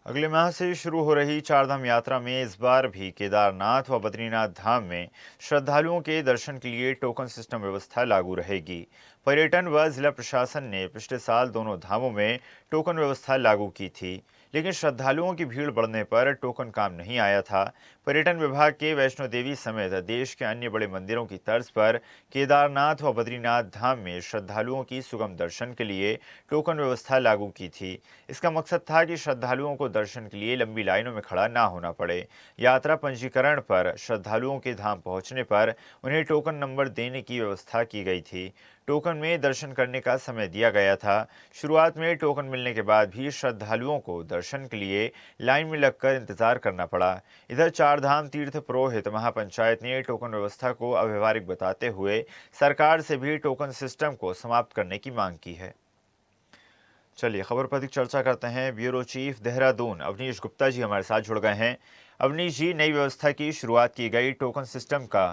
अगले माह से शुरू हो रही चारधाम यात्रा में इस बार भी केदारनाथ व बद्रीनाथ धाम में श्रद्धालुओं के दर्शन के लिए टोकन सिस्टम व्यवस्था लागू रहेगी। पर्यटन व जिला प्रशासन ने पिछले साल दोनों धामों में टोकन व्यवस्था लागू की थी, लेकिन श्रद्धालुओं की भीड़ बढ़ने पर टोकन काम नहीं आया था। पर्यटन विभाग के वैष्णो देवी समेत देश के अन्य बड़े मंदिरों की तर्ज पर केदारनाथ व बद्रीनाथ धाम में श्रद्धालुओं की सुगम दर्शन के लिए टोकन व्यवस्था लागू की थी। इसका मकसद था कि श्रद्धालुओं को दर्शन के लिए लंबी लाइनों में खड़ा ना होना पड़े। यात्रा पंजीकरण पर श्रद्धालुओं के धाम पहुंचने पर उन्हें टोकन नंबर देने की व्यवस्था की गई थी। टोकन में दर्शन करने का समय दिया गया था। शुरुआत में टोकन मिलने के बाद भी श्रद्धालुओं को दर्शन के लिए लाइन में लगकर इंतजार करना पड़ा। इधर चारधाम तीर्थ पुरोहित महापंचायत ने टोकन व्यवस्था को अव्यवहारिक बताते हुए सरकार से भी टोकन सिस्टम को समाप्त करने की मांग की है। चलिए खबर पर अधिक चर्चा करते हैं। ब्यूरो चीफ देहरादून अवनीश गुप्ता जी हमारे साथ जुड़ गए हैं। अवनीश जी, नई व्यवस्था की शुरुआत की गई, टोकन सिस्टम का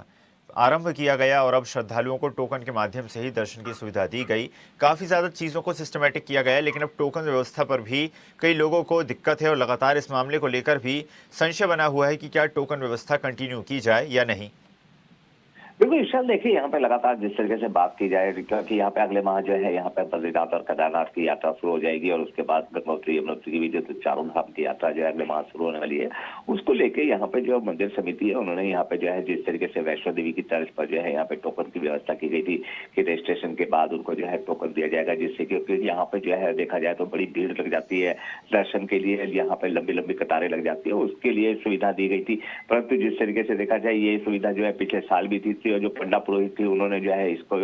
आरंभ किया गया और अब श्रद्धालुओं को टोकन के माध्यम से ही दर्शन की सुविधा दी गई। काफ़ी ज़्यादा चीज़ों को सिस्टमेटिक किया गया है, लेकिन अब टोकन व्यवस्था पर भी कई लोगों को दिक्कत है और लगातार इस मामले को लेकर भी संशय बना हुआ है कि क्या टोकन व्यवस्था कंटिन्यू की जाए या नहीं। बिल्कुल ईशान, देखिए यहाँ पे लगातार जिस तरीके से बात की जाए, क्योंकि यहाँ पे अगले माह जो है यहाँ पे बद्रीनाथ और केदारनाथ की यात्रा शुरू हो जाएगी और उसके बाद गंगोत्री यमुनोत्री की भी जो चारों धाम की यात्रा जो है अगले माह शुरू होने वाली है। उसको लेके यहाँ पे जो मंदिर समिति है उन्होंने यहाँ पे जो है जिस तरीके से वैष्णो देवी की तर्ज पर जो है यहाँ पे टोकन की व्यवस्था की गई थी कि रजिस्ट्रेशन के बाद उनको जो है टोकन दिया जाएगा, जिससे क्योंकि यहाँ पे जो है देखा जाए तो बड़ी भीड़ लग जाती है दर्शन के लिए, यहाँ पे लंबी लंबी कतारें लग जाती है, उसके लिए सुविधा दी गई थी। परंतु जिस तरीके से देखा जाए ये सुविधा जो है पिछले साल भी थी और जो पंडा पुरोहित थी उन्होंने जो है इसको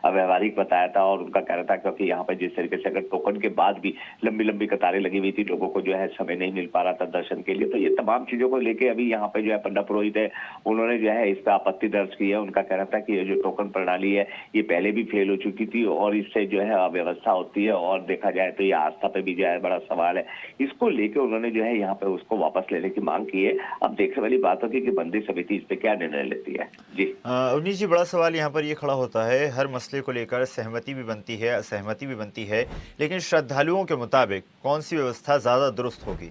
अव्यवहारिक बताया था और उनका कहना था क्योंकि यहाँ पे जिस तरीके से अगर टोकन के बाद भी लंबी लंबी कतारें लगी हुई थी, लोगों को जो है समय नहीं मिल पा रहा था दर्शन के लिए, तो ये तमाम चीजों को लेके अभी यहाँ पे जो है पंडा पुरोहित है उन्होंने जो है इस पर आपत्ति दर्ज की है। उनका कहना था कि ये जो टोकन प्रणाली है ये पहले भी फेल हो चुकी थी और इससे जो है अव्यवस्था होती है और देखा जाए तो ये आस्था पे भी जो है बड़ा सवाल है। इसको लेके उन्होंने जो है यहाँ पे उसको वापस लेने की मांग की है। अब देखने वाली बात होगी कि मंदिर समिति इस पे क्या निर्णय लेती है। जी अवनीश जी, बड़ा सवाल यहाँ पर ये खड़ा होता है, हर मसले को लेकर सहमति भी बनती है, असहमति भी बनती है, लेकिन श्रद्धालुओं के मुताबिक कौन सी व्यवस्था ज़्यादा दुरुस्त होगी?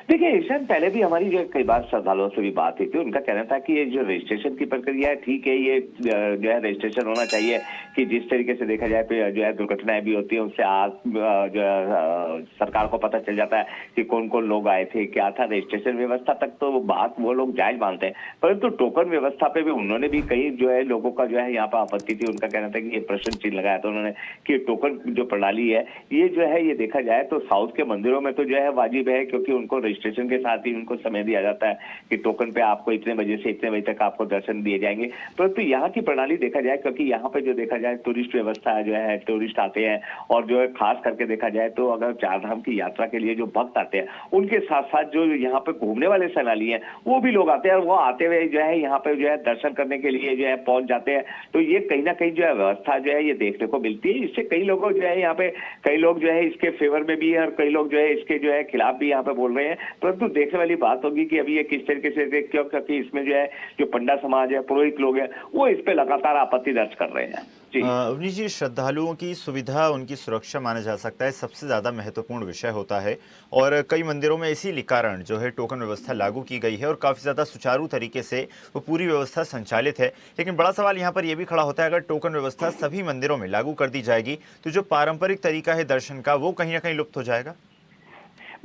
देखिए ईशान, पहले भी हमारी जो कई बार श्रद्धालुओं से भी बात हुई थी, उनका कहना था कि ये जो रजिस्ट्रेशन की प्रक्रिया है ठीक है, ये जो है रजिस्ट्रेशन होना चाहिए कि जिस तरीके से देखा जाए तो जो है दुर्घटनाएं भी होती है उससे आज जो है सरकार को पता चल जाता है कि कौन कौन लोग आए थे, क्या था। रजिस्ट्रेशन व्यवस्था तक तो बात वो लोग जायज मानते हैं, परंतु टोकन व्यवस्था पे भी उन्होंने भी कई जो है लोगों का जो है यहाँ पर आपत्ति थी। उनका कहना था कि ये प्रश्न चिन्ह लगाया था उन्होंने कि टोकन जो प्रणाली है ये जो है ये देखा जाए तो साउथ के मंदिरों में तो जो है वाजिब है, क्योंकि उनको रजिस्ट्रेशन के साथ ही उनको समय दिया जाता है कि टोकन पे आपको इतने बजे से इतने बजे तक आपको दर्शन दिए जाएंगे। परंतु यहाँ की प्रणाली देखा जाए, क्योंकि यहाँ पे जो देखा जाए टूरिस्ट व्यवस्था जो है, टूरिस्ट आते हैं और जो है खास करके देखा जाए तो अगर चारधाम की यात्रा के लिए जो भक्त आते हैं उनके साथ साथ जो यहाँ पे घूमने वाले सैलानी है वो भी लोग आते हैं और वो आते हुए जो है यहाँ पे जो है दर्शन करने के लिए जो है पहुंच जाते हैं। तो ये कहीं ना कहीं जो है व्यवस्था जो है ये देखने को मिलती है। इससे कई लोगों जो है यहाँ पे कई लोग जो है इसके फेवर में भी है और कई लोग जो है इसके जो है खिलाफ भी यहाँ पे बोल रहे हैं। परंतु देखने वाली बात होगी कि अभी ये किस तरीके से क्योंकि इसमें जो है जो पंडा समाज है, पुरोहित लोग हैं, वो इस पे लगातार आपत्ति दर्ज कर रहे हैं। जी अवनीश जी, श्रद्धालुओं की सुविधा, उनकी सुरक्षा माना जा सकता है सबसे ज़्यादा महत्वपूर्ण विषय होता है और कई मंदिरों में इसी कारण जो है टोकन व्यवस्था लागू की गई है और काफ़ी ज़्यादा सुचारू तरीके से वो पूरी व्यवस्था संचालित है। लेकिन बड़ा सवाल यहाँ पर यह भी खड़ा होता है, अगर टोकन व्यवस्था सभी मंदिरों में लागू कर दी जाएगी तो जो पारंपरिक तरीका है दर्शन का वो कहीं ना कहीं लुप्त हो जाएगा।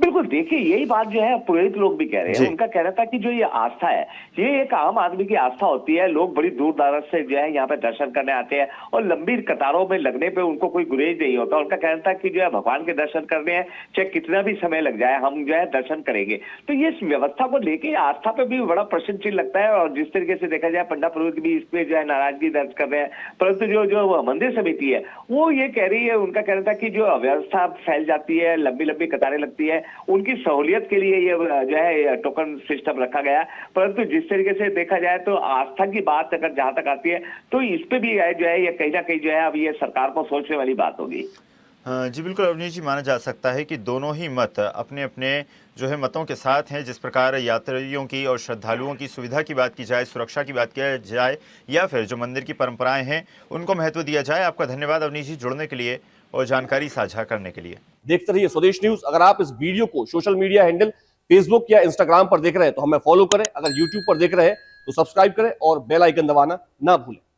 बिल्कुल, देखिए यही बात जो है पुरोहित लोग भी कह रहे हैं। जी। उनका कहना था कि जो ये आस्था है ये एक आम आदमी की आस्था होती है। लोग बड़ी दूर दराज से जो है यहाँ पे दर्शन करने आते हैं और लंबी कतारों में लगने पे उनको कोई गुरेज नहीं होता। उनका कहना था कि जो है भगवान के दर्शन करने हैं चाहे कितना भी समय लग जाए हम जो है दर्शन करेंगे। तो ये इस व्यवस्था को लेके आस्था पे भी बड़ा प्रश्न चिन्ह लगता है और जिस तरीके से देखा जाए पंडा पुरोहित भी इस पे जो है नाराजगी दर्ज कर रहे हैं। परंतु जो जो मंदिर समिति है वो ये कह रही है, उनका कहना था कि जो अव्यवस्था फैल जाती है, लंबी लंबी कतारें लगती है, उनकी सहूलियत के लिए ये जो है टोकन सिस्टम रखा गया। परंतु जिस तरीके से देखा जाए तो आस्था की बात अगर जहां तक आती है तो इस पे भी जो है ये कहीं ना कहीं जो है अब ये सरकार को सोचने वाली बात होगी। जी बिल्कुल अवनीश जी, माना जा सकता है कि दोनों ही मत अपने अपने जो है मतों के साथ हैं। जिस प्रकार यात्रियों की और श्रद्धालुओं की सुविधा की बात की जाए, सुरक्षा की बात की जाए या फिर जो मंदिर की परंपराएं हैं उनको महत्व दिया जाए। आपका धन्यवाद अवनीश जी जुड़ने के लिए और जानकारी साझा करने के लिए। देखते रहिए स्वदेश न्यूज। अगर आप इस वीडियो को सोशल मीडिया हैंडल फेसबुक या इंस्टाग्राम पर देख रहे हैं तो हमें फॉलो करें, अगर यूट्यूब पर देख रहे हैं तो सब्सक्राइब करें और बेल आइकन दबाना ना भूलें।